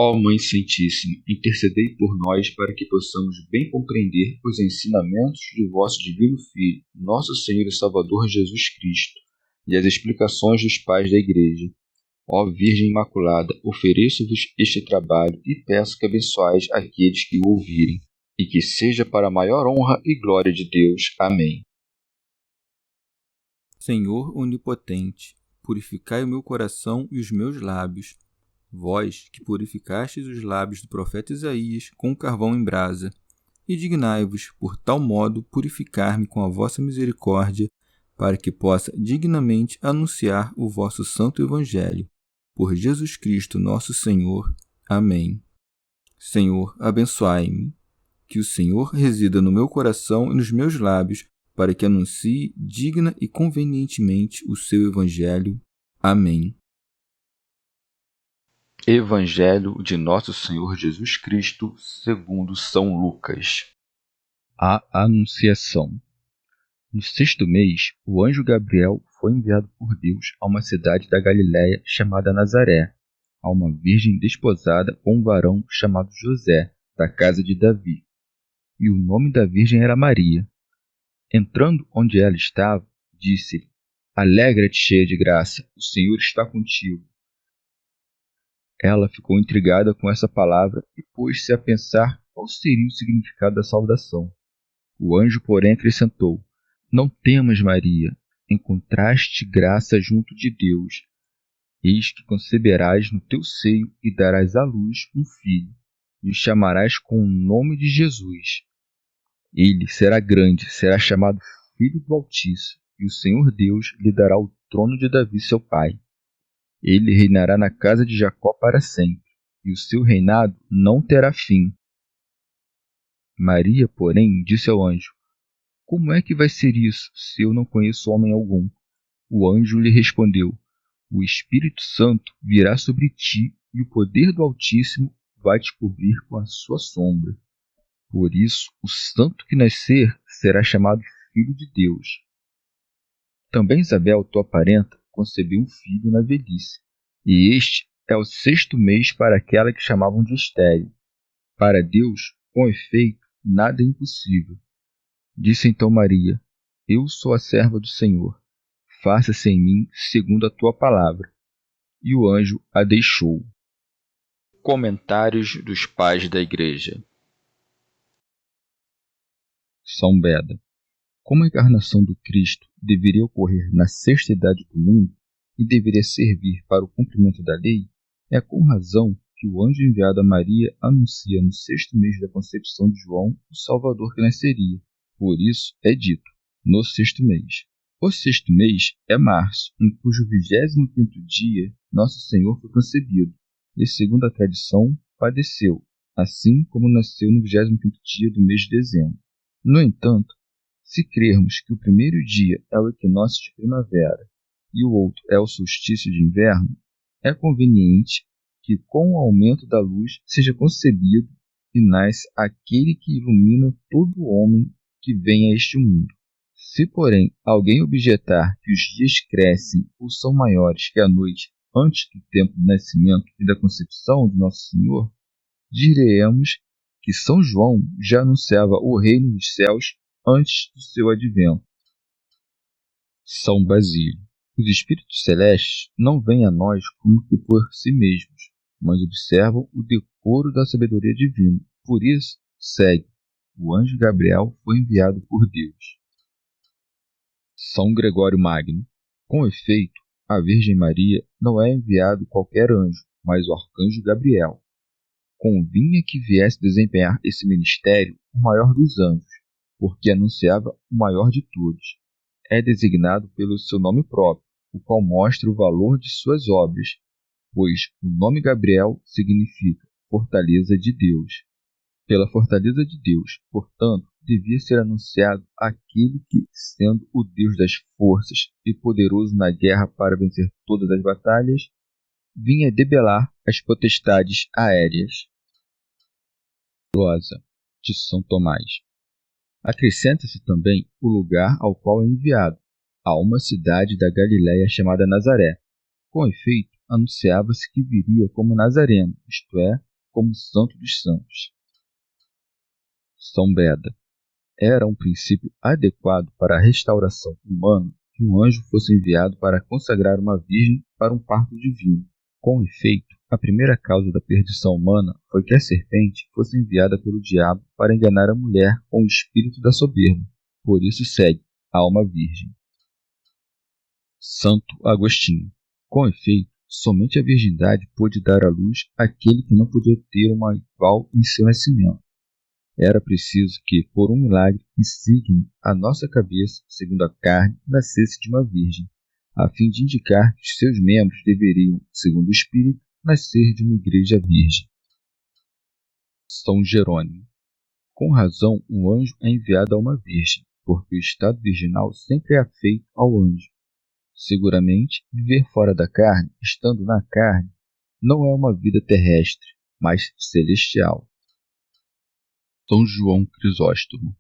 Ó Mãe Santíssima, intercedei por nós para que possamos bem compreender os ensinamentos de vosso Divino Filho, nosso Senhor e Salvador Jesus Cristo, e as explicações dos pais da Igreja. Ó Virgem Imaculada, ofereço-vos este trabalho e peço que abençoais aqueles que o ouvirem, e que seja para a maior honra e glória de Deus. Amém. Senhor onipotente, purificai o meu coração e os meus lábios. Vós, que purificastes os lábios do profeta Isaías com carvão em brasa, e dignai-vos, por tal modo, purificar-me com a vossa misericórdia, para que possa dignamente anunciar o vosso santo Evangelho. Por Jesus Cristo nosso Senhor. Amém. Senhor, abençoai-me. Que o Senhor resida no meu coração e nos meus lábios, para que anuncie digna e convenientemente o seu Evangelho. Amém. Evangelho de Nosso Senhor Jesus Cristo, segundo São Lucas. A Anunciação. No 6º mês, o anjo Gabriel foi enviado por Deus a uma cidade da Galiléia chamada Nazaré, a uma virgem desposada com um varão chamado José, da casa de Davi. E o nome da virgem era Maria. Entrando onde ela estava, disse-lhe: Alegra-te, cheia de graça, o Senhor está contigo. Ela ficou intrigada com essa palavra e pôs-se a pensar qual seria o significado da saudação. O anjo, porém, acrescentou: Não temas, Maria, encontraste graça junto de Deus. Eis que conceberás no teu seio e darás à luz um filho, e o chamarás com o nome de Jesus. Ele será grande, será chamado Filho do Altíssimo, e o Senhor Deus lhe dará o trono de Davi, seu pai. Ele reinará na casa de Jacó para sempre, e o seu reinado não terá fim. Maria, porém, disse ao anjo: Como é que vai ser isso, se eu não conheço homem algum? O anjo lhe respondeu: O Espírito Santo virá sobre ti, e o poder do Altíssimo vai te cobrir com a sua sombra. Por isso, o santo que nascer será chamado Filho de Deus. Também Isabel, tua parenta, concebeu um filho na velhice, e este é o 6º mês para aquela que chamavam de estéril. Para Deus, com efeito, nada é impossível. Disse então Maria: Eu sou a serva do Senhor. Faça-se em mim segundo a tua palavra. E o anjo a deixou. Comentários dos Pais da Igreja. São Beda. Como a encarnação do Cristo deveria ocorrer na 6ª idade do mundo e deveria servir para o cumprimento da lei, é com razão que o anjo enviado a Maria anuncia no 6º mês da concepção de João o Salvador que nasceria. Por isso é dito, no 6º mês. O 6º mês é março, em cujo 25º dia Nosso Senhor foi concebido, e, segundo a tradição, padeceu, assim como nasceu no 25º dia do mês de dezembro. No entanto, se crermos que o primeiro dia é o equinócio de primavera e o outro é o solstício de inverno, é conveniente que, com o aumento da luz, seja concebido e nasce aquele que ilumina todo homem que vem a este mundo. Se, porém, alguém objetar que os dias crescem ou são maiores que a noite antes do tempo do nascimento e da concepção de Nosso Senhor, diremos que São João já anunciava o reino dos céus antes do seu advento. São Basílio. Os espíritos celestes não vêm a nós como que por si mesmos, mas observam o decoro da sabedoria divina. Por isso, segue: o anjo Gabriel foi enviado por Deus. São Gregório Magno. Com efeito, a Virgem Maria não é enviado qualquer anjo, mas o arcanjo Gabriel. Convinha que viesse desempenhar esse ministério o maior dos anjos, porque anunciava o maior de todos. É designado pelo seu nome próprio, o qual mostra o valor de suas obras, pois o nome Gabriel significa fortaleza de Deus. Pela fortaleza de Deus, portanto, devia ser anunciado aquele que, sendo o Deus das forças e poderoso na guerra para vencer todas as batalhas, vinha debelar as potestades aéreas. Glosa de São Tomás. Acrescenta-se também o lugar ao qual é enviado, a uma cidade da Galiléia chamada Nazaré. Com efeito, anunciava-se que viria como Nazareno, isto é, como Santo dos Santos. São Beda. Era um princípio adequado para a restauração humana que um anjo fosse enviado para consagrar uma virgem para um parto divino. Com efeito, a primeira causa da perdição humana foi que a serpente fosse enviada pelo diabo para enganar a mulher com o espírito da soberba. Por isso segue a alma virgem. Santo Agostinho. Com efeito, somente a virgindade pôde dar à luz aquele que não podia ter uma igual em seu nascimento. Era preciso que, por um milagre insigne, a nossa cabeça, segundo a carne, nascesse de uma virgem, a fim de indicar que os seus membros deveriam, segundo o Espírito, nascer de uma igreja virgem. São Jerônimo. Com razão, um anjo é enviado a uma virgem, porque o estado virginal sempre é afeito ao anjo. Seguramente, viver fora da carne, estando na carne, não é uma vida terrestre, mas celestial. São João Crisóstomo.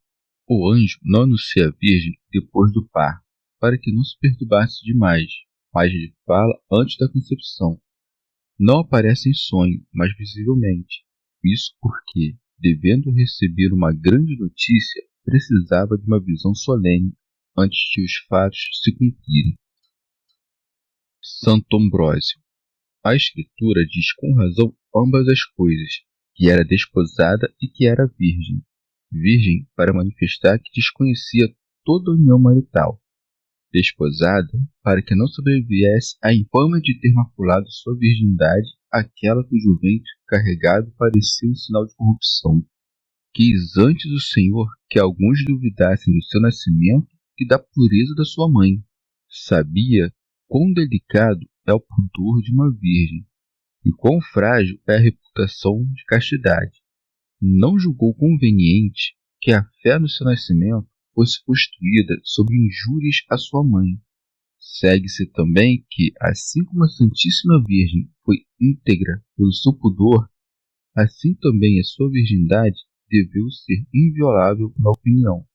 O anjo não anuncia a virgem depois do parto, para que não se perturbasse demais, mas lhe fala antes da concepção. Não aparece em sonho, mas visivelmente. Isso porque, devendo receber uma grande notícia, precisava de uma visão solene antes de os fatos se cumprirem. Santo Ambrósio. A Escritura diz com razão ambas as coisas, que era desposada e que era virgem. Virgem para manifestar que desconhecia toda a união marital. Desposada para que não sobreviesse a infâmia de ter maculado sua virgindade aquela cujo ventre carregado parecia um sinal de corrupção. Quis antes o Senhor que alguns duvidassem do seu nascimento que da pureza da sua mãe. Sabia quão delicado é o pudor de uma virgem, e quão frágil é a reputação de castidade. Não julgou conveniente que a fé no seu nascimento fosse construída sobre injúrias à sua mãe. Segue-se também que, assim como a Santíssima Virgem foi íntegra pelo seu pudor, assim também a sua virgindade deveu ser inviolável na opinião.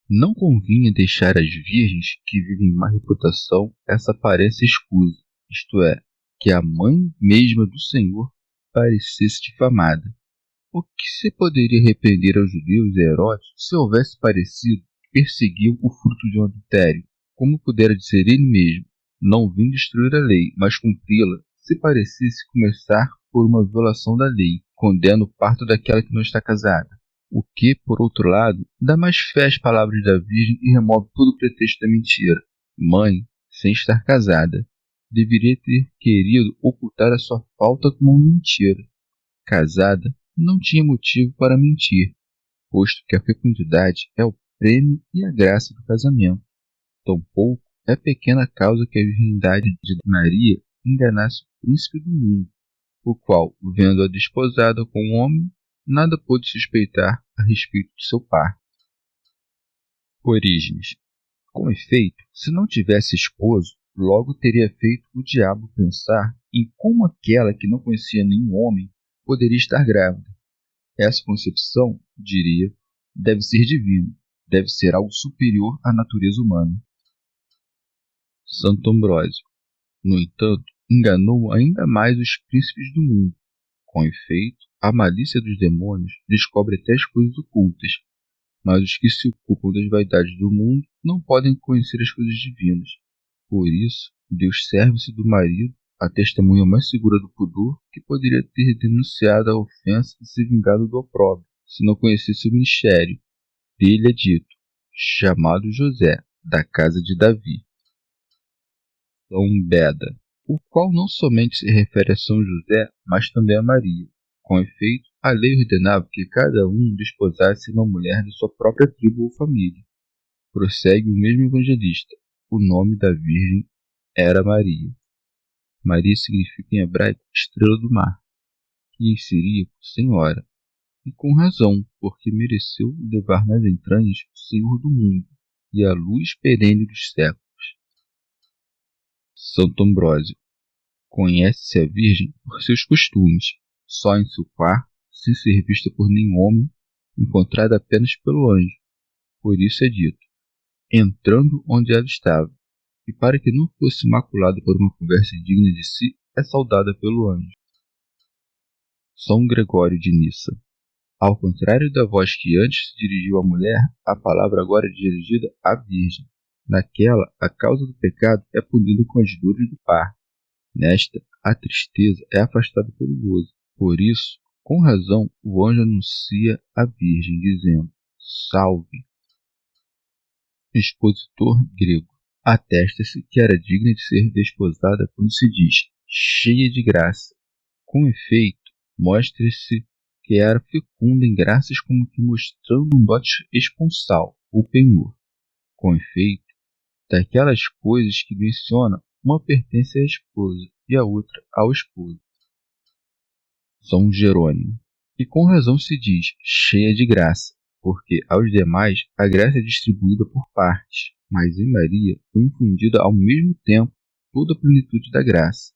Não convinha deixar às virgens que vivem má reputação essa aparência escusa, isto é, que a mãe mesma do Senhor parecesse difamada. O que se poderia arrepender aos judeus e a Herodes se houvesse parecido que perseguiam o fruto de um adultério? Como pudera dizer ele mesmo, não vim destruir a lei, mas cumpri-la, se parecesse começar por uma violação da lei, condena o parto daquela que não está casada? O que, por outro lado, dá mais fé às palavras da Virgem e remove todo o pretexto da mentira. Mãe, sem estar casada, deveria ter querido ocultar a sua falta com uma mentira. Casada, não tinha motivo para mentir, posto que a fecundidade é o prêmio e a graça do casamento. Tampouco é pequena a causa que a virgindade de Maria enganasse o príncipe do mundo, o qual, vendo-a desposada com um homem, nada pôde suspeitar a respeito de seu par. Orígenes. Com efeito, se não tivesse esposo, logo teria feito o diabo pensar em como aquela que não conhecia nenhum homem poderia estar grávida. Essa concepção, diria, deve ser divina, deve ser algo superior à natureza humana. Santo Ambrósio. No entanto, enganou ainda mais os príncipes do mundo. Com efeito, a malícia dos demônios descobre até as coisas ocultas, mas os que se ocupam das vaidades do mundo não podem conhecer as coisas divinas. Por isso, Deus serve-se do marido, a testemunha mais segura do pudor, que poderia ter denunciado a ofensa e se vingado do opróbrio, se não conhecesse o mistério. Dele é dito, chamado José, da casa de Davi. São Beda, o qual não somente se refere a São José, mas também a Maria. Com efeito, a lei ordenava que cada um desposasse uma mulher de sua própria tribo ou família. Prossegue o mesmo evangelista. O nome da Virgem era Maria. Maria significa em hebraico estrela do mar, que seria por senhora, e com razão, porque mereceu levar nas entranhas o Senhor do mundo e a luz perene dos séculos. Santo Ambrósio. Conhece-se a Virgem por seus costumes, só em seu quarto, sem ser vista por nenhum homem, encontrada apenas pelo anjo. Por isso é dito, entrando onde ela estava, e para que não fosse maculada por uma conversa digna de si, é saudada pelo anjo. São Gregório de Nissa. Ao contrário da voz que antes se dirigiu à mulher, a palavra agora é dirigida à Virgem. Naquela, a causa do pecado é punida com as dores do parto. Nesta, a tristeza é afastada pelo gozo. Por isso, com razão, o anjo anuncia à Virgem, dizendo: Salve! Expositor grego. Atesta-se que era digna de ser desposada quando se diz cheia de graça. Com efeito, mostra-se que era fecunda em graças, como que mostrando um dote esponsal, ou penhor. Com efeito, daquelas coisas que menciona, uma pertence à esposa e a outra ao esposo. São Jerônimo. E com razão se diz cheia de graça, porque aos demais a graça é distribuída por partes, mas em Maria foi infundida ao mesmo tempo toda a plenitude da graça.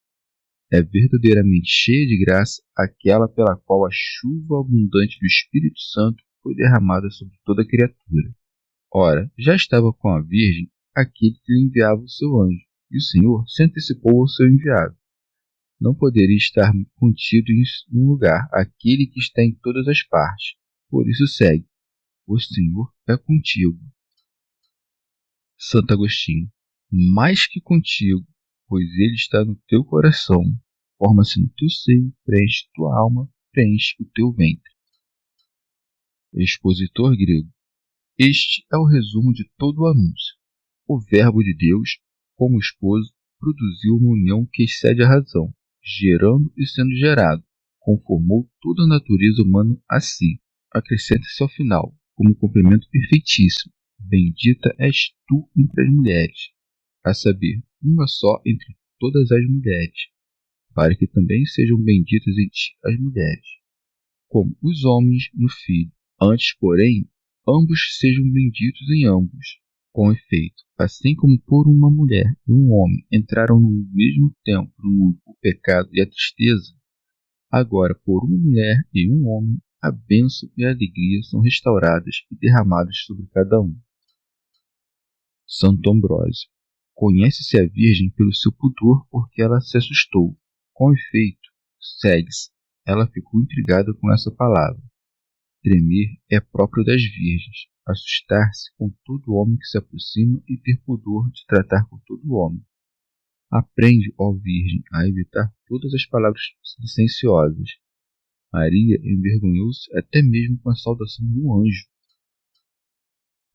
É verdadeiramente cheia de graça aquela pela qual a chuva abundante do Espírito Santo foi derramada sobre toda a criatura. Ora, já estava com a Virgem aquele que lhe enviava o seu anjo, e o Senhor se antecipou ao seu enviado. Não poderia estar contido em um lugar aquele que está em todas as partes. Por isso segue: o Senhor é contigo. Santo Agostinho. Mais que contigo, pois ele está no teu coração, forma-se no teu seio, preenche tua alma, preenche o teu ventre. Expositor grego. Este é o resumo de todo o anúncio. O Verbo de Deus, como esposo, produziu uma união que excede a razão, gerando e sendo gerado, conformou toda a natureza humana a si. Acrescenta-se ao final, como complemento perfeitíssimo: bendita és tu entre as mulheres, a saber, uma só entre todas as mulheres, para que também sejam benditas em ti as mulheres, como os homens no Filho. Antes, porém, ambos sejam benditos em ambos. Com efeito, assim como por uma mulher e um homem entraram no mesmo tempo no mundo o pecado e a tristeza, agora por uma mulher e um homem a bênção e a alegria são restauradas e derramadas sobre cada um. Santo Ambrósio. Conhece-se a Virgem pelo seu pudor, porque ela se assustou. Com efeito, segue-se. Ela ficou intrigada com essa palavra. Tremer é próprio das virgens, assustar-se com todo homem que se aproxima e ter pudor de tratar com todo homem. Aprende, ó Virgem, a evitar todas as palavras licenciosas. Maria envergonhou-se até mesmo com a saudação de um anjo.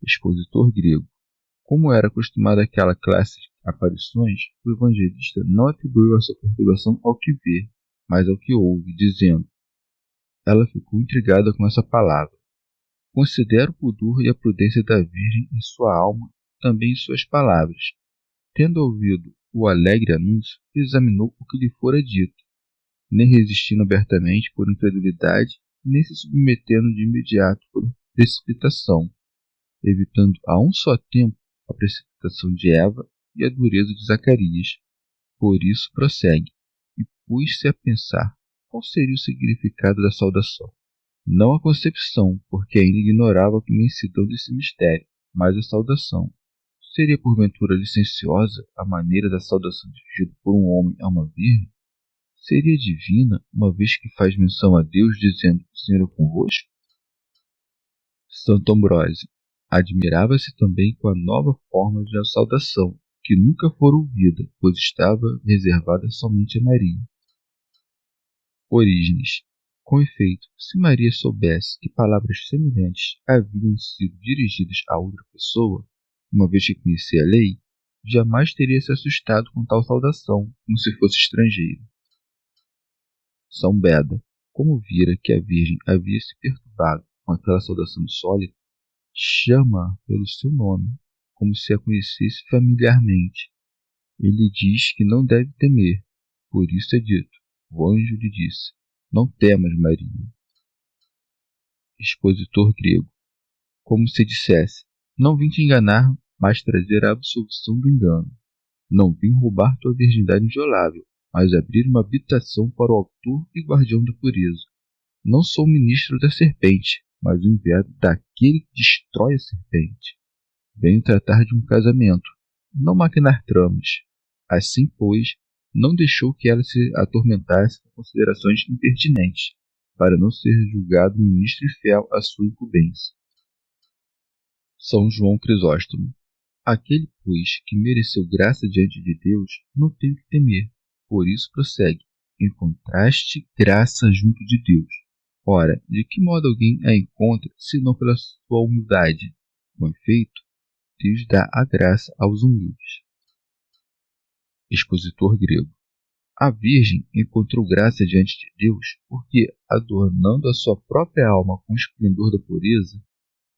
Expositor grego. Como era acostumado àquela classe de aparições, o evangelista não atribuiu essa perturbação ao que vê, mas ao que ouve, dizendo: ela ficou intrigada com essa palavra. Considera o pudor e a prudência da Virgem em sua alma, também em suas palavras. Tendo ouvido o alegre anúncio, examinou o que lhe fora dito, nem resistindo abertamente por incredulidade, nem se submetendo de imediato por precipitação, evitando a um só tempo a precipitação de Eva e a dureza de Zacarias. Por isso prossegue, e pôs-se a pensar qual seria o significado da saudação. Não a concepção, porque ainda ignorava a imensidão desse mistério, mas a saudação. Seria porventura licenciosa a maneira da saudação dirigida por um homem a uma virgem? Seria divina, uma vez que faz menção a Deus, dizendo: o Senhor é convosco? Santo Ambrósio. Admirava-se também com a nova forma de saudação, que nunca fora ouvida, pois estava reservada somente a Maria. Orígenes. Com efeito, se Maria soubesse que palavras semelhantes haviam sido dirigidas a outra pessoa, uma vez que conhecia a lei, jamais teria se assustado com tal saudação, como se fosse estrangeiro. São Beda. Como vira que a Virgem havia se perturbado com aquela saudação insólita, chama-a pelo seu nome, como se a conhecesse familiarmente. Ele diz que não deve temer, por isso é dito: o anjo lhe disse: não temas, Maria. Expositor grego. Como se dissesse: não vim te enganar, mas trazer a absolução do engano. Não vim roubar tua virgindade inviolável, mas abrir uma habitação para o autor e guardião da pureza. Não sou ministro da serpente, mas o enviado daquele que destrói a serpente. Venho tratar de um casamento, não maquinar tramas. Assim, pois, não deixou que ela se atormentasse com considerações impertinentes, para não ser julgado ministro infiel à sua incumbência. São João Crisóstomo. Aquele, pois, que mereceu graça diante de Deus, não tem o que temer. Por isso prossegue: encontraste graça junto de Deus. Ora, de que modo alguém a encontra, senão pela sua humildade? Com efeito, Deus dá a graça aos humildes. Expositor grego. A Virgem encontrou graça diante de Deus porque, adornando a sua própria alma com o esplendor da pureza,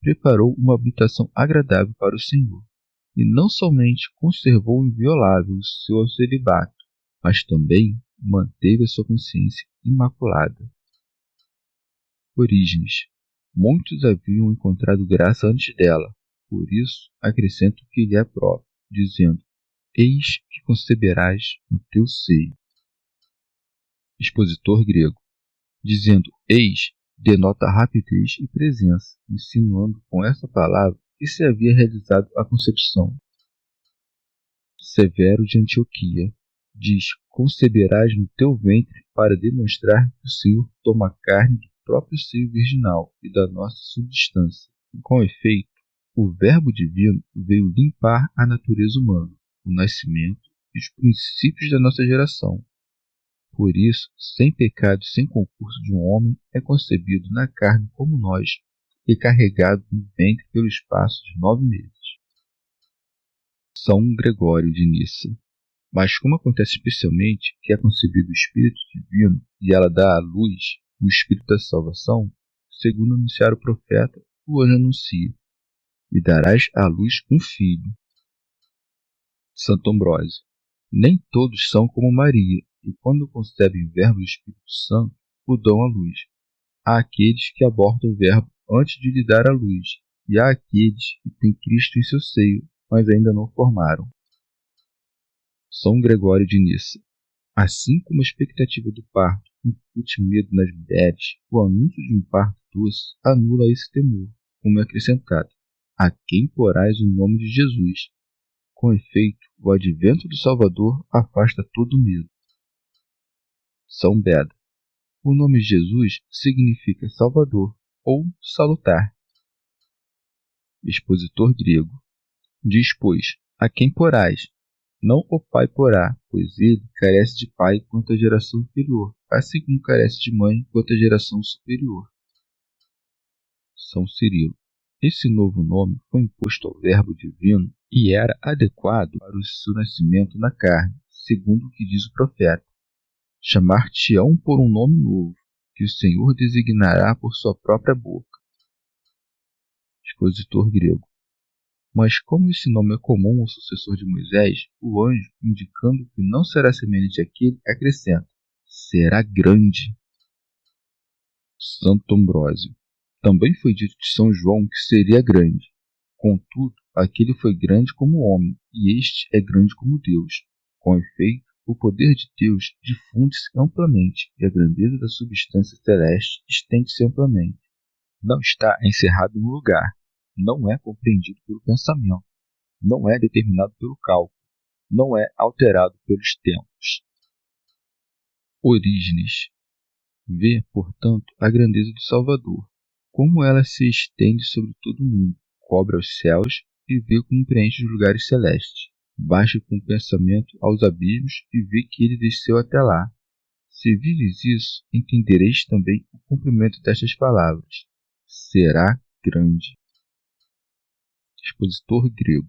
preparou uma habitação agradável para o Senhor, e não somente conservou inviolável o seu celibato, mas também manteve a sua consciência imaculada. Orígenes. Muitos haviam encontrado graça antes dela, por isso acrescento que lhe é próprio, dizendo: eis que conceberás no teu seio. Expositor grego. Dizendo eis, denota rapidez e presença, insinuando com essa palavra que se havia realizado a concepção. Severo de Antioquia diz: conceberás no teu ventre, para demonstrar que o Senhor toma carne do próprio seio virginal e da nossa substância. Com efeito, o Verbo divino veio limpar a natureza humana, o nascimento e os princípios da nossa geração. Por isso, sem pecado e sem concurso de um homem, é concebido na carne como nós e carregado no ventre pelo espaço de 9 meses. São Gregório de Nissa. Mas como acontece especialmente que é concebido o Espírito Divino e ela dá à luz o Espírito da salvação, segundo anunciar o profeta, o anjo anuncia: e darás à luz um filho. Santo Ambrósio. Nem todos são como Maria, e quando concebem o Verbo do Espírito Santo, o dão à luz. Há aqueles que abortam o Verbo antes de lhe dar à luz, e há aqueles que têm Cristo em seu seio, mas ainda não formaram. São Gregório de Nissa. Assim como a expectativa do parto incute medo nas mulheres, o anúncio de um parto doce anula esse temor, como é acrescentado: a quem porás o nome de Jesus. Com efeito, o advento do Salvador afasta todo medo. São Beda. O nome Jesus significa Salvador ou salutar. Expositor grego. Diz, pois, a quem porás? Não o pai porá, pois ele carece de pai quanto à geração inferior, assim como carece de mãe quanto à geração superior. São Cirilo. Esse novo nome foi imposto ao Verbo divino e era adequado para o seu nascimento na carne, segundo o que diz o profeta: chamar-te-ão por um nome novo, que o Senhor designará por sua própria boca. Expositor grego. Mas como esse nome é comum ao sucessor de Moisés, o anjo, indicando que não será semelhante àquele, acrescenta: será grande. Santo Ambrósio. Também foi dito de São João que seria grande. Contudo, aquele foi grande como homem, e este é grande como Deus. Com efeito, o poder de Deus difunde-se amplamente, e a grandeza da substância celeste estende-se amplamente. Não está encerrado em um lugar, não é compreendido pelo pensamento, não é determinado pelo cálculo, não é alterado pelos tempos. Orígenes. Vê, portanto, a grandeza do Salvador, como ela se estende sobre todo o mundo, cobre os céus e vê como preenche os lugares celestes. Baixa com o pensamento aos abismos e vê que ele desceu até lá. Se vives isso, entendereis também o cumprimento destas palavras: será grande. Expositor grego.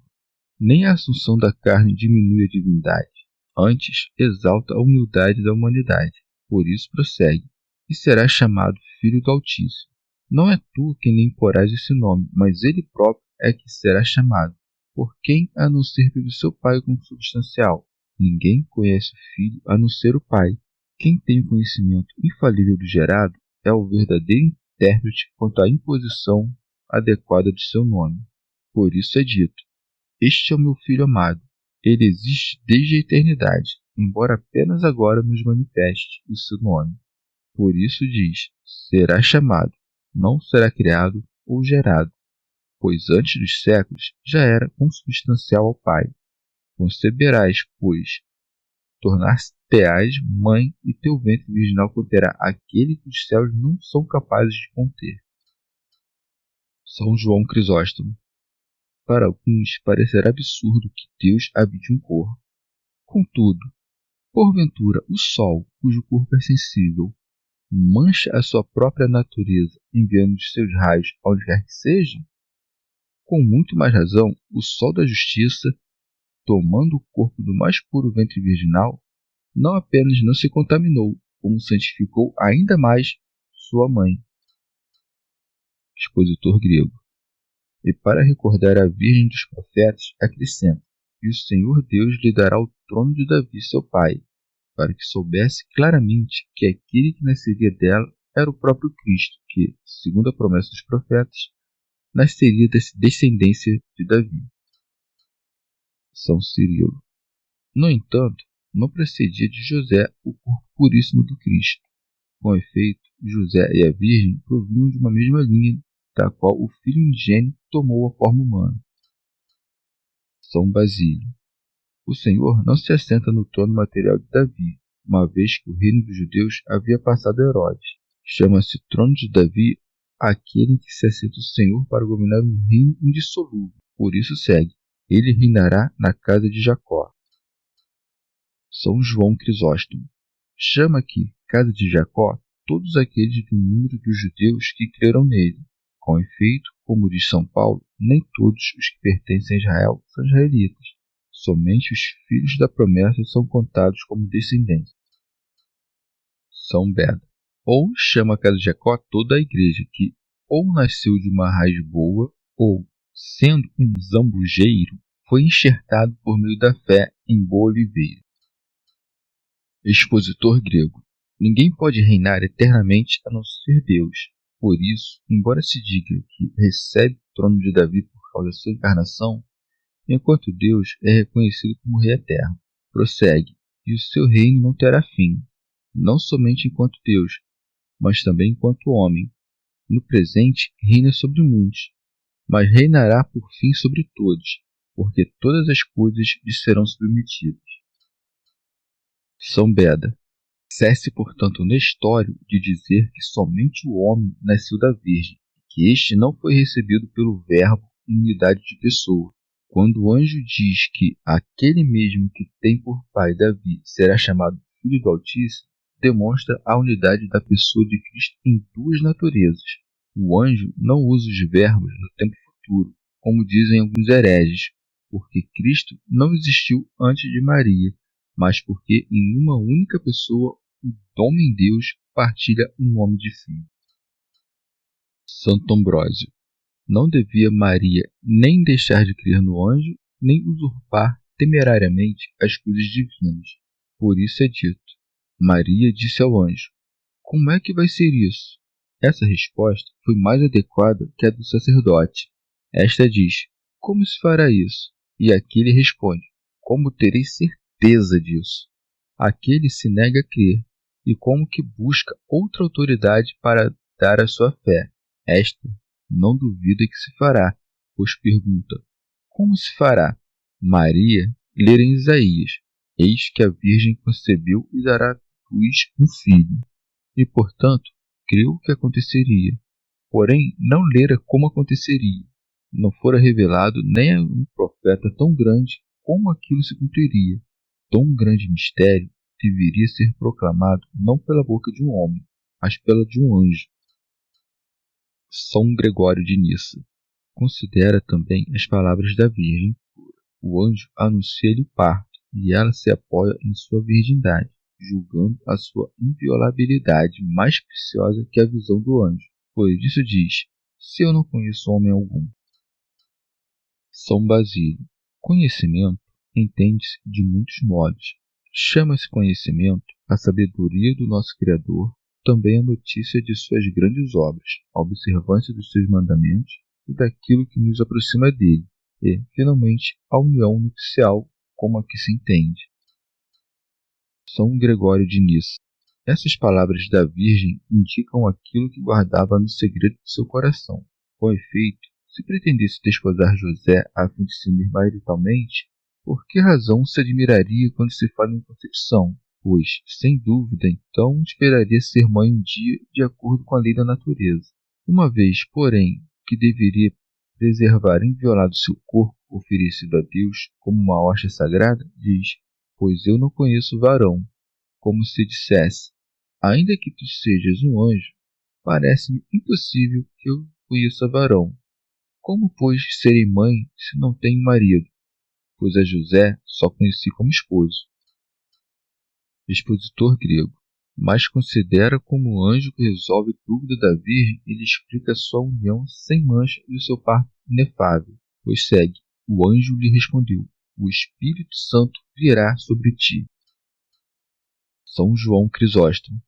Nem a assunção da carne diminui a divindade, antes exalta a humildade da humanidade. Por isso prossegue: e será chamado Filho do Altíssimo. Não é tu quem lhe imporás esse nome, mas ele próprio é que será chamado. Por quem, a não ser pelo seu Pai consubstancial? Ninguém conhece o Filho a não ser o Pai. Quem tem o conhecimento infalível do gerado é o verdadeiro intérprete quanto à imposição adequada de seu nome. Por isso é dito: este é o meu Filho amado. Ele existe desde a eternidade, embora apenas agora nos manifeste o seu nome. Por isso diz: será chamado, não será criado ou gerado, pois antes dos séculos já era consubstancial ao Pai. Conceberás, pois, Teás, mãe, e teu ventre virginal conterá aquele que os céus não são capazes de conter. São João Crisóstomo. Para alguns parecerá absurdo que Deus habite um corpo. Contudo, porventura o Sol, cujo corpo é sensível, mancha a sua própria natureza, enviando os seus raios aonde quer que seja? Com muito mais razão, o Sol da Justiça, tomando o corpo do mais puro ventre virginal, não apenas não se contaminou, como santificou ainda mais sua mãe. Expositor grego. E para recordar a Virgem dos Profetas, acrescenta: e o Senhor Deus lhe dará o trono de Davi, seu pai, para que soubesse claramente que aquele que nasceria dela era o próprio Cristo, que, segundo a promessa dos profetas, nasceria da descendência de Davi. São Cirilo. No entanto, não procedia de José o corpo puríssimo do Cristo. Com efeito, José e a Virgem provinham de uma mesma linha, da qual o Filho unigênito tomou a forma humana. São Basílio. O Senhor não se assenta no trono material de Davi, uma vez que o reino dos judeus havia passado a Herodes. Chama-se trono de Davi aquele em que se assenta o Senhor para governar um reino indissolúvel. Por isso segue: ele reinará na casa de Jacó. São João Crisóstomo. Chama aqui casa de Jacó todos aqueles do número dos judeus que creram nele. Com efeito, como diz São Paulo, nem todos os que pertencem a Israel são israelitas. Somente os filhos da promessa são contados como descendentes. São Beda. Ou chama a casa de Jacó toda a igreja que ou nasceu de uma raiz boa, ou, sendo um zambujeiro, foi enxertado por meio da fé em boa oliveira. Expositor grego. Ninguém pode reinar eternamente a não ser Deus. Por isso, embora se diga que recebe o trono de Davi por causa da sua encarnação, enquanto Deus é reconhecido como Rei eterno, prossegue, e o seu reino não terá fim, não somente enquanto Deus, mas também enquanto homem. No presente, reina sobre muitos, mas reinará por fim sobre todos, porque todas as coisas lhe serão submetidas. São Beda. Cesse, portanto, o Nestório de dizer que somente o homem nasceu da Virgem, que este não foi recebido pelo Verbo em unidade de pessoa. Quando o anjo diz que aquele mesmo que tem por pai Davi será chamado Filho do Altíssimo, demonstra a unidade da pessoa de Cristo em duas naturezas. O anjo não usa os verbos no tempo futuro, como dizem alguns hereges, porque Cristo não existiu antes de Maria, mas porque em uma única pessoa o homem Deus partilha um nome de filho. Santo Ambrósio. Não devia Maria nem deixar de crer no anjo, nem usurpar temerariamente as coisas divinas. Por isso é dito: Maria disse ao anjo: como é que vai ser isso? Essa resposta foi mais adequada que a do sacerdote. Esta diz: como se fará isso? E aquele responde: como terei certeza disso? Aquele se nega a crer, e como que busca outra autoridade para dar a sua fé. Esta não duvida que se fará, pois pergunta: como se fará? Maria lera em Isaías: eis que a Virgem concebeu e dará à luz um filho. E, portanto, creu que aconteceria. Porém, não lera como aconteceria. Não fora revelado nem a um profeta tão grande como aquilo se cumpriria. Tão grande mistério deveria ser proclamado não pela boca de um homem, mas pela de um anjo. São Gregório de Nissa. Considera também as palavras da Virgem pura. O anjo anuncia-lhe o parto, e ela se apoia em sua virgindade, julgando a sua inviolabilidade mais preciosa que a visão do anjo. Por isso diz: se eu não conheço homem algum. São Basílio. Conhecimento entende-se de muitos modos. Chama-se conhecimento a sabedoria do nosso Criador, também a notícia de suas grandes obras, a observância dos seus mandamentos e daquilo que nos aproxima dele, e, finalmente, a união nupcial, como a que se entende. São Gregório de Nissa. Essas palavras da Virgem indicam aquilo que guardava no segredo de seu coração. Com efeito, se pretendesse desposar José a fim de se unir maritalmente, por que razão se admiraria quando se fala em concepção, pois, sem dúvida, então esperaria ser mãe um dia de acordo com a lei da natureza. Uma vez, porém, que deveria preservar inviolado seu corpo oferecido a Deus como uma hóstia sagrada, diz: pois eu não conheço varão, como se dissesse: ainda que tu sejas um anjo, parece-me impossível que eu conheça varão. Como, pois, serei mãe se não tenho marido? Pois a José só conheci como esposo. Expositor grego. Mas considera como o anjo que resolve dúvida da Virgem e lhe explica sua união sem mancha e o seu parto inefável. Pois segue: o anjo lhe respondeu: o Espírito Santo virá sobre ti. São João Crisóstomo.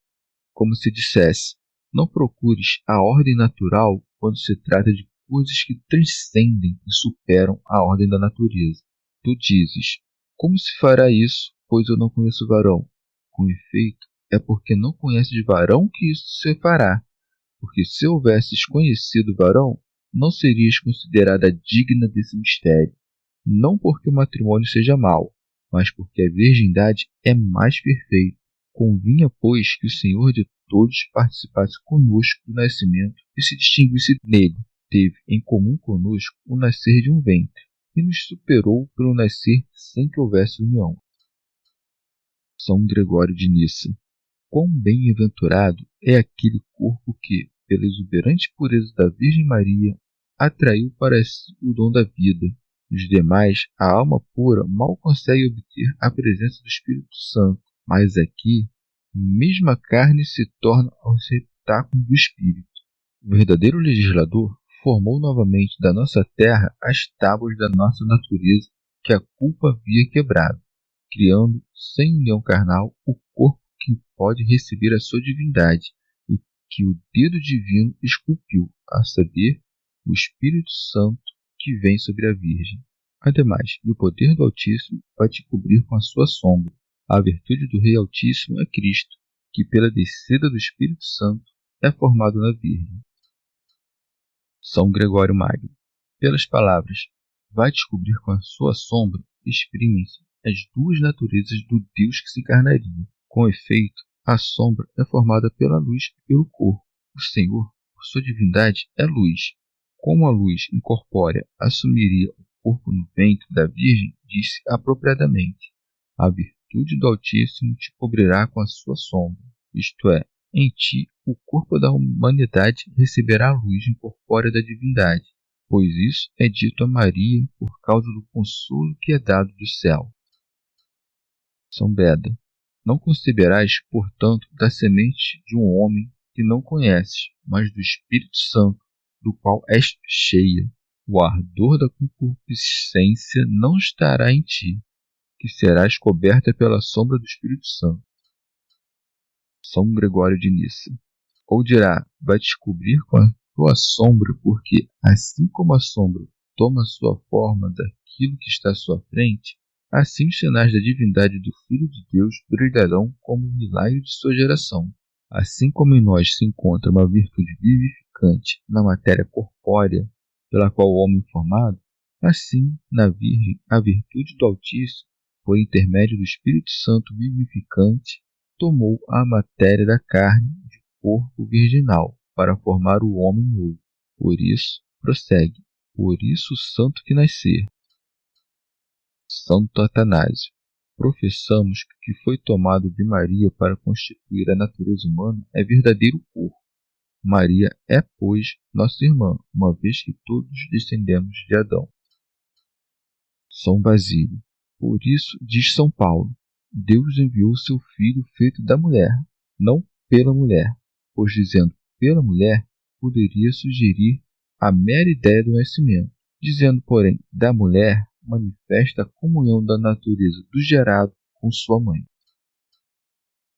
Como se dissesse: não procures a ordem natural quando se trata de coisas que transcendem e superam a ordem da natureza. Tu dizes: como se fará isso, pois eu não conheço varão? Com efeito, é porque não conheces varão que isso se fará. Porque se houvesses conhecido varão, não serias considerada digna desse mistério. Não porque o matrimônio seja mau, mas porque a virgindade é mais perfeita. Convinha, pois, que o Senhor de todos participasse conosco do nascimento e se distinguisse nele. Teve em comum conosco o nascer de um ventre, e nos superou pelo nascer sem que houvesse união. São Gregório de Nissa. Quão bem-aventurado é aquele corpo que, pela exuberante pureza da Virgem Maria, atraiu para si o dom da vida. Nos demais, a alma pura mal consegue obter a presença do Espírito Santo, mas aqui, mesmo a carne se torna o receptáculo do Espírito. O verdadeiro legislador formou novamente da nossa terra as tábuas da nossa natureza que a culpa havia quebrado, criando, sem união carnal, o corpo que pode receber a sua divindade e que o dedo divino esculpiu, a saber, o Espírito Santo que vem sobre a Virgem. Ademais, o poder do Altíssimo vai te cobrir com a sua sombra. A virtude do Rei Altíssimo é Cristo, que pela descida do Espírito Santo é formado na Virgem. São Gregório Magno. Pelas palavras vai descobrir com a sua sombra exprimem-se as duas naturezas do Deus que se encarnaria. Com efeito, a sombra é formada pela luz e pelo corpo. O Senhor, por sua divindade, é luz. Como a luz incorpórea assumiria o corpo no ventre da Virgem, disse apropriadamente: a virtude do Altíssimo te cobrirá com a sua sombra, isto é, em ti o corpo da humanidade receberá a luz incorpórea da divindade, pois isso é dito a Maria por causa do consolo que é dado do céu. São Beda. Não conceberás, portanto, da semente de um homem que não conheces, mas do Espírito Santo, do qual és cheia. O ardor da concupiscência não estará em ti, que serás coberta pela sombra do Espírito Santo. São Gregório de Nissa. Ou dirá: vai descobrir com a tua sombra, porque, assim como a sombra toma a sua forma daquilo que está à sua frente, assim os sinais da divindade do Filho de Deus brilharão como o milagre de sua geração. Assim como em nós se encontra uma virtude vivificante na matéria corpórea pela qual o homem é formado, assim, na Virgem, a virtude do Altíssimo, por intermédio do Espírito Santo vivificante, tomou a matéria da carne de corpo virginal para formar o homem novo. Por isso, prossegue: por isso o santo que nascer. Santo Atanásio. Professamos que o que foi tomado de Maria para constituir a natureza humana é verdadeiro corpo. Maria é, pois, nossa irmã, uma vez que todos descendemos de Adão. São Basílio. Por isso, diz São Paulo: Deus enviou seu Filho feito da mulher, não pela mulher, pois dizendo pela mulher, poderia sugerir a mera ideia do nascimento. Dizendo, porém, da mulher, manifesta a comunhão da natureza do gerado com sua mãe.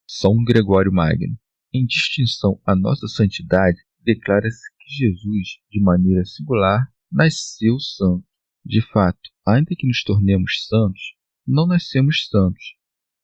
São Gregório Magno. Em distinção à nossa santidade, declara-se que Jesus, de maneira singular, nasceu santo. De fato, ainda que nos tornemos santos, não nascemos santos,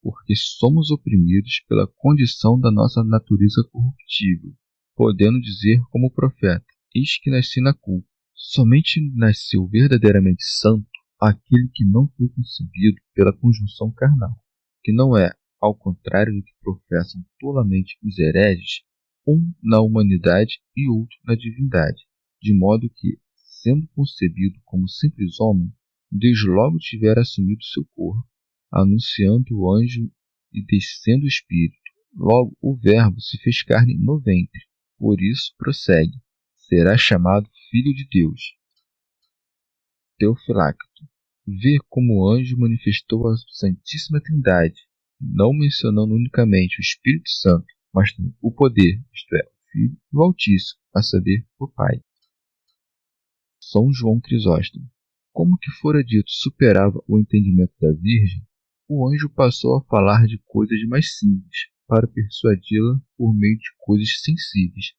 porque somos oprimidos pela condição da nossa natureza corruptível, podendo dizer como o profeta: eis que nasci na culpa. Somente nasceu verdadeiramente santo aquele que não foi concebido pela conjunção carnal, que não é ao contrário do que professam tolamente os hereges, um na humanidade e outro na divindade, de modo que, sendo concebido como simples homem, Deus logo tivera assumido seu corpo, anunciando o anjo e descendo o espírito. Logo o Verbo se fez carne no ventre. Por isso, prossegue, será chamado Filho de Deus. Teofilacto. Vê como o anjo manifestou a Santíssima Trindade, não mencionando unicamente o Espírito Santo, mas também o poder, isto é, o Filho e o Altíssimo, a saber, o Pai. São João Crisóstomo. Como que fora dito superava o entendimento da Virgem, o anjo passou a falar de coisas mais simples, para persuadi-la por meio de coisas sensíveis.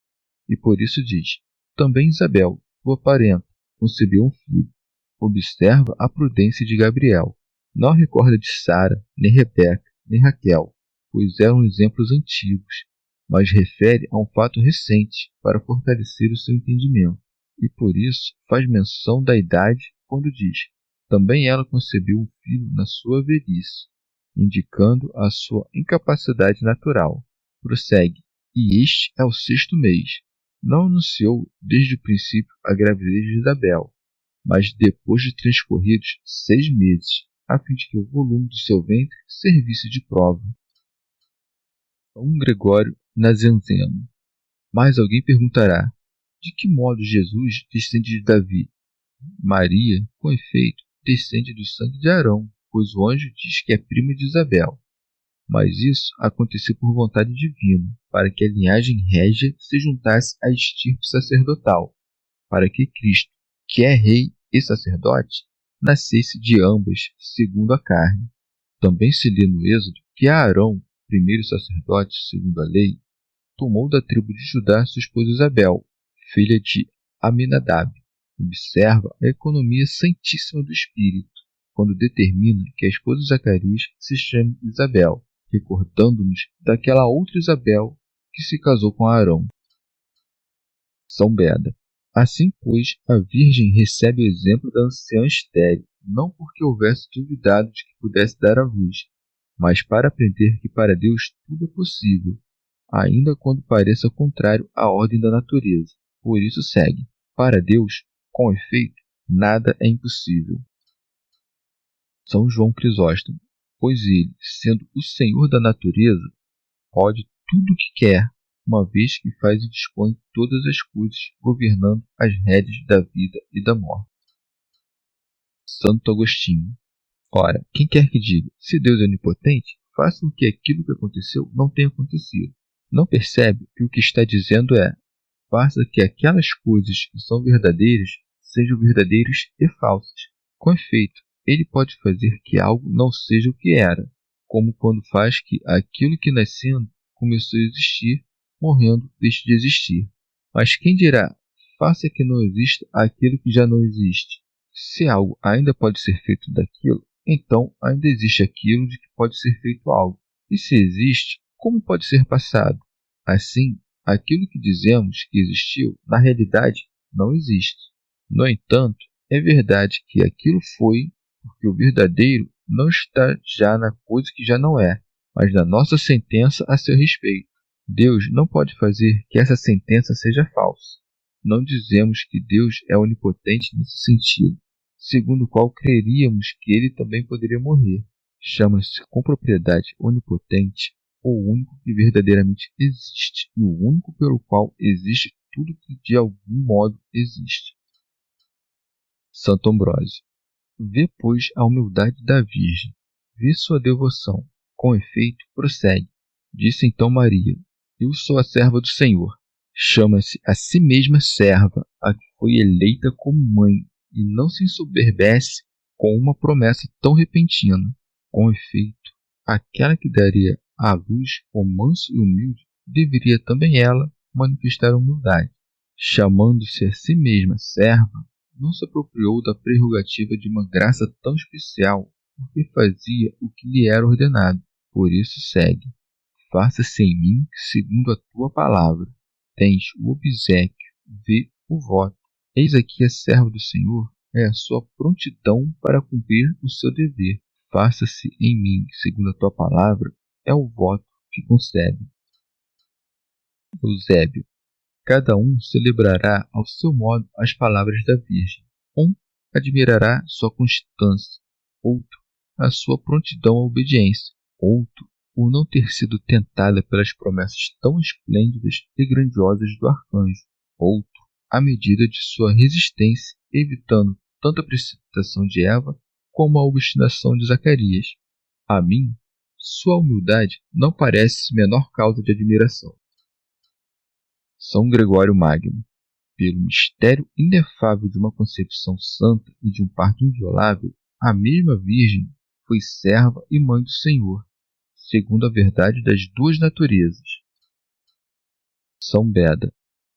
E por isso diz, também Isabel, tua parenta, concebeu um filho. Observa a prudência de Gabriel. Não recorda de Sara, nem Rebeca, nem Raquel, pois eram exemplos antigos, mas refere a um fato recente para fortalecer o seu entendimento. E por isso faz menção da idade quando diz, também ela concebeu um filho na sua velhice, indicando a sua incapacidade natural. Prossegue, e este é o 6º mês. Não anunciou desde o princípio a gravidez de Isabel, mas depois de transcorridos 6 meses, a fim de que o volume do seu ventre servisse de prova. São Gregório Nazianzeno. Mas alguém perguntará, de que modo Jesus descende de Davi? Maria, com efeito, descende do sangue de Arão, pois o anjo diz que é prima de Isabel. Mas isso aconteceu por vontade divina, para que a linhagem régia se juntasse à estirpe sacerdotal, para que Cristo, que é rei e sacerdote, nascesse de ambas, segundo a carne. Também se lê no Êxodo que Arão, primeiro sacerdote segundo a lei, tomou da tribo de Judá sua esposa Isabel, filha de Aminadab. Observa a economia santíssima do Espírito, quando determina que a esposa de Zacarias se chame Isabel, recordando-nos daquela outra Isabel que se casou com Arão. São Beda. Assim, pois, a Virgem recebe o exemplo da anciã estéril, não porque houvesse duvidado de que pudesse dar à luz, mas para aprender que para Deus tudo é possível, ainda quando pareça contrário à ordem da natureza. Por isso segue, para Deus, com efeito, nada é impossível. São João Crisóstomo. Pois ele, sendo o Senhor da natureza, pode tudo o que quer, uma vez que faz e dispõe todas as coisas, governando as rédeas da vida e da morte. Santo Agostinho. Ora, quem quer que diga, se Deus é onipotente, faça com que aquilo que aconteceu não tenha acontecido. Não percebe que o que está dizendo é, faça que aquelas coisas que são verdadeiras sejam verdadeiras e falsas. Com efeito, ele pode fazer que algo não seja o que era, como quando faz que aquilo que nascendo começou a existir, morrendo deixe de existir. Mas quem dirá, faça que não exista aquilo que já não existe? Se algo ainda pode ser feito daquilo, então ainda existe aquilo de que pode ser feito algo. E se existe, como pode ser passado? Assim, aquilo que dizemos que existiu, na realidade, não existe. No entanto, é verdade que aquilo foi, porque o verdadeiro não está já na coisa que já não é, mas na nossa sentença a seu respeito. Deus não pode fazer que essa sentença seja falsa. Não dizemos que Deus é onipotente nesse sentido, segundo o qual creríamos que ele também poderia morrer. Chama-se com propriedade onipotente o único que verdadeiramente existe e o único pelo qual existe tudo que de algum modo existe. Santo Ambrósio. Vê, pois, a humildade da Virgem, vê sua devoção. Com efeito, prossegue. Disse então Maria, eu sou a serva do Senhor. Chama-se a si mesma serva, a que foi eleita como mãe, e não se ensoberbece com uma promessa tão repentina. Com efeito, aquela que daria à luz o manso e humilde, deveria também ela manifestar humildade. Chamando-se a si mesma serva, não se apropriou da prerrogativa de uma graça tão especial, porque fazia o que lhe era ordenado. Por isso segue. Faça-se em mim segundo a tua palavra. Tens o obséquio, vê o voto. Eis aqui a serva do Senhor, é a sua prontidão para cumprir o seu dever. Faça-se em mim segundo a tua palavra, é o voto que concebe. Eusébio. Cada um celebrará ao seu modo as palavras da Virgem. Um admirará sua constância, outro a sua prontidão à obediência, outro por não ter sido tentada pelas promessas tão esplêndidas e grandiosas do arcanjo, outro a medida de sua resistência, evitando tanto a precipitação de Eva como a obstinação de Zacarias. A mim, sua humildade não parece menor causa de admiração. São Gregório Magno. Pelo mistério inefável de uma concepção santa e de um parto inviolável, a mesma Virgem foi serva e mãe do Senhor, segundo a verdade das duas naturezas. São Beda.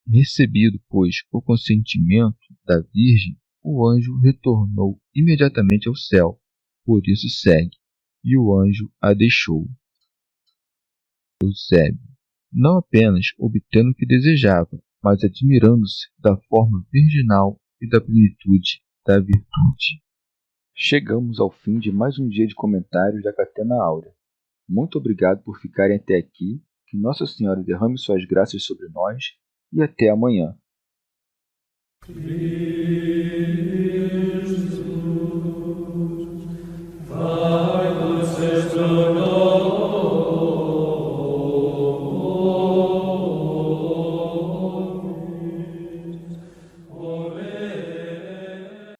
Recebido, pois, o consentimento da Virgem, o anjo retornou imediatamente ao céu, por isso segue, e o anjo a deixou. Eusébio. Não apenas obtendo o que desejava, mas admirando-se da forma virginal e da plenitude da virtude. Chegamos ao fim de mais um dia de comentários da Catena Áurea. Muito obrigado por ficarem até aqui, que Nossa Senhora derrame suas graças sobre nós e até amanhã.